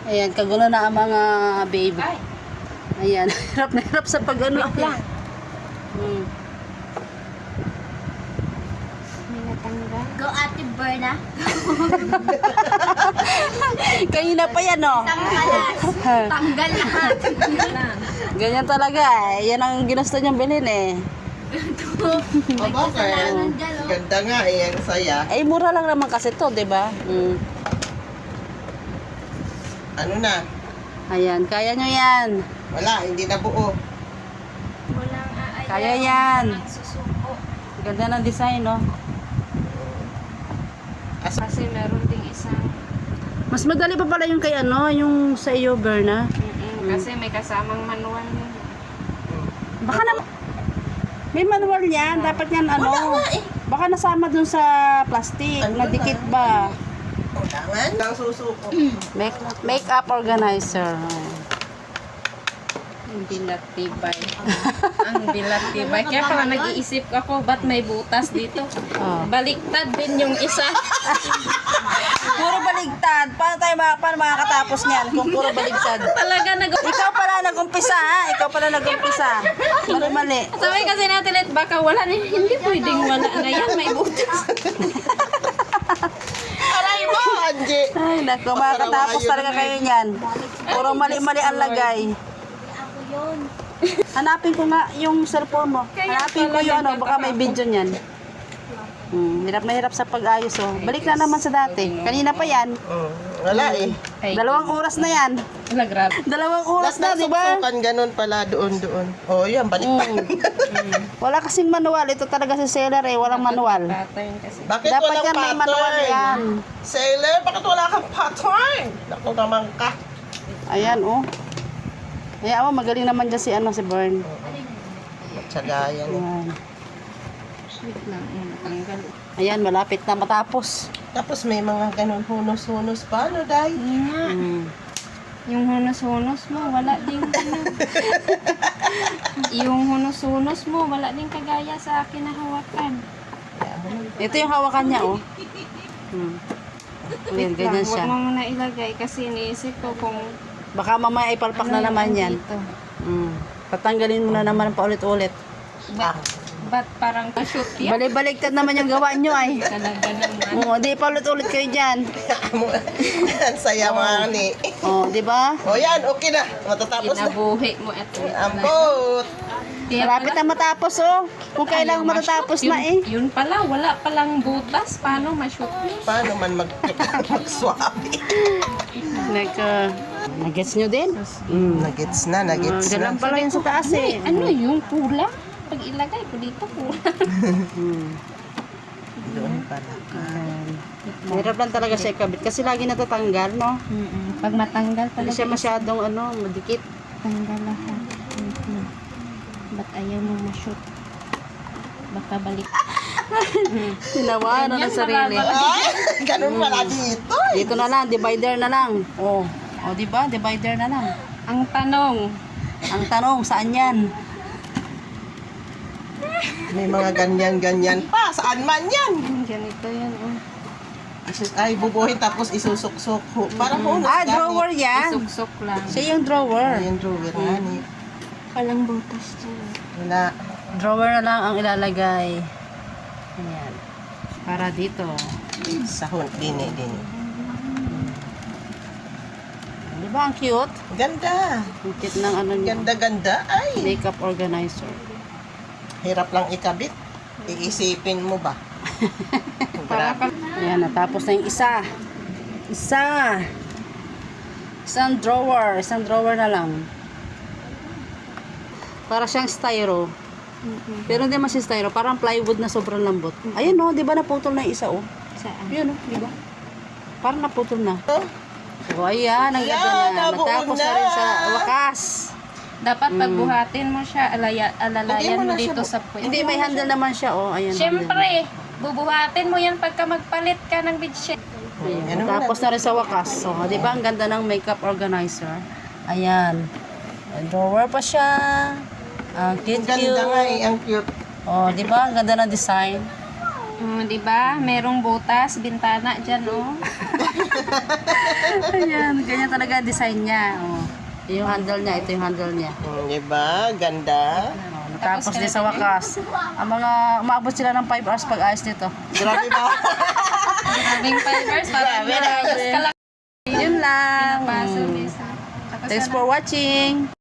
Ayan, kagulo na ang mga baby. Ayan, hirap na hirap sa pag-ano. lang. Hmm. May natanggal. Go Ate Berna. Kanina pa yan, oh. Tanggalas. Tanggal lahat. Ganyan talaga, eh. Yan ang ginusto niyang bilhin, eh. O bakit? Ganda nga eh, ang saya. Ay, mura lang naman kasi to, di ba? Hmm. Ano na? Ayan, kaya nyo yan. Wala, hindi na buo. Walang aayaw. Kaya yan. Walang susuko. Ganda ng design, no? Kasi meron ding isang Mas madali pa pala yung kay ano, yung sa iyo, Berna. kasi may kasamang manual yun. Baka na may manual yan, dapat yan ano. Wala nga eh. Baka nasama dun sa plastic, Ano nadikit na? ba? Kailangan lang susuko. Makeup organizer. Ang bilat tibay. Ang bilat tibay. Kaya pala nag-iisip ako, ba't may butas dito? Oh. Baliktad din yung isa. Puro baligtad. Paano makakatapos niyan kung puro baligtad? Talaga Ikaw pala nag-umpisa, ha? Ikaw pala nag-umpisa. Mali. Sabi kasi natin, Let, baka wala na. Hindi pwedeng wala na yan. May butas. Aray mo, Angie! Ay, naku, makakatapos talaga kayo niyan. Puro mali-mali ang lagay. Hanapin ko nga yung cellphone mo. Hanapin ko yung ano, baka may video niyan. Hirap na hirap sa pag-ayos, oh. Balik na naman sa dati. Kanina pa yan. Wala eh. 2 oras na yan. Wala, grabe. 2 oras na, di ba? Susukan ganun pala doon. O yan, balik pa. Wala kasing manual. Ito talaga si seller, eh. Walang manual. Pattern kasi. Bakit Dapat walang yan may manual pattern? yan. Sailor, bakit wala kang pattern? Naku naman ka. Ayan, oh. Ayan, oh, magaling naman dyan si, ano, si Bern. Matsaga yan eh. Ayan. Wait lang. Natanggal. Ayan, malapit na matapos. Tapos may mga ganun hunos-hunos pa, no, Day? Nga. Mm. Yung hunos-hunos mo, wala ding ano. Yung hunos-hunos mo, wala ding kagaya sa akin na hawakan. Ito yung hawakan niya, oh. Ayan, ganyan Huwag siya. mo muna ilagay kasi iniisip ko kung Baka mamaya ipalpak na ano naman yung yan. dito. Patanggalin mo na naman paulit-ulit. Ba't parang pa-shoot yan? Balik-baliktad naman yung gawa nyo, ay. Talaga naman. Oo, di paulit-ulit kayo dyan. Ang saya mga ni. Oh, di ba? O yan, okay na. Matatapos na. Kinabuhi mo ito. Ambot! Malapit na matapos, oh. Kung kailangan matatapos na, eh. Yun pala, wala palang butas. Paano ma-shoot yun? Paano man mag-swabe? Nagets nyo din? Nagets na, nagets na. Ganun pala yun sa taas, eh. Ano yung kulang? Pag ilagay ko dito, kulang. Doon pala. Mahirap lang talaga siya ikabit kasi lagi natatanggal, no? Pag matanggal Hindi talaga, siya masyadong, ano, madikit. tanggal lahat. Ba't ayaw mo ma-shoot? Baka balik. Tinawa na ng sarili. Ay, ganun pala dito. Dito na lang, divider na lang. Oh, di ba? Divider na lang. Ang tanong, Ang tanong, saan yan? May mga ganyan-ganyan pa. Saan man yan? ganito yan. Ay, bubuhin tapos isusuk-suk. Parang hunos. Drawer yan. Suksok lang. Siya yung drawer. Ayan, drawer na ni. Walang butas dyan. Wala. Drawer na lang ang ilalagay. Ayan. Para dito. Sahon. Dini. Di ba ang cute? Ganda. Ang cute ng ano niya. Ganda-ganda. Ay, Makeup organizer. hirap lang ikabit. Iisipin mo ba? Grabe. Ayan, natapos na yung isa. Isang drawer. Isang drawer na lang. Para siyang styro. Pero hindi man siya styro. Parang plywood na sobrang lambot. Ayun, no? Di ba naputol na yung isa, oh? Saan? Yun, oh. Di ba? Parang naputol na. Oh, So, ayan. Ang ganda Ayan, na. nabuo Natapos na na. rin sa wakas. Dapat pagbuhatin mo siya, alalayan mo na dito siya sa puwet. Hindi, may handle naman siya, oh. Ayan. handle. Siyempre, bubuhatin mo yan pagka magpalit ka ng bedsheet. Ayan, Ano natapos na rin sa wakas. So, di ba ang ganda ng makeup organizer? Ayan. May drawer pa siya. Ang ang ganda nga cute. eh. Ang cute. Oh, di ba? Ang ganda ng design. Di ba? Merong butas, bintana dyan, oh. Ayan, ganyan talaga ang design niya. Oh. Yung handle niya, ito yung handle niya. Diba? Ganda. Oh, natapos din sa wakas. Ang mga, umabot sila ng 5 hours pag-ayos nito. Grabe ba? Maraming fibers, parang Grabe, ayos ka lang. Yun lang. Paso, bisa. Thanks for watching.